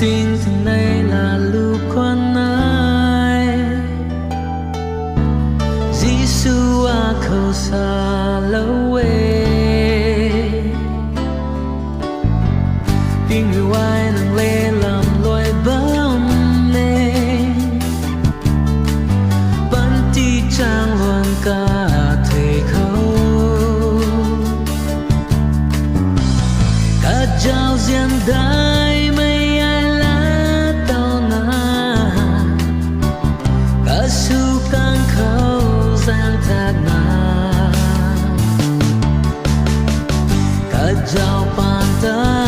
sinh thằng này là lưu quan ai Giêsu à khâu xa lâu tiếng người ai nâng lê làm loài bám nê bắn ti trang hoàn cả thầy khâu cả giao diện đai mây ai lá tao na cả su càng khâu giang thạc na cả giao pan ta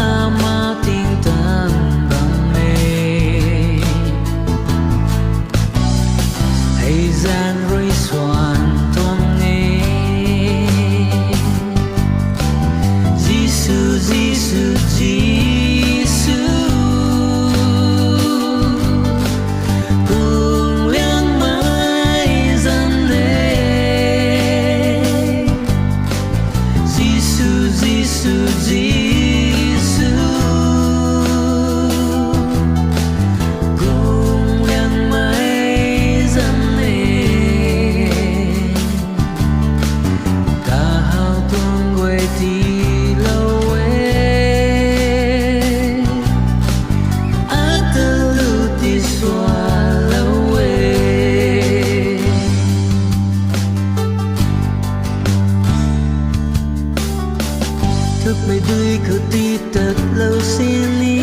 thức mây đuôi cứ ti tật lâu xin lý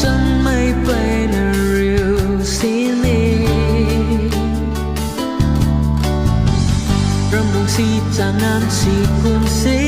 chân mây bay nở rìu xin lý râm đồng si cha nan si cùng si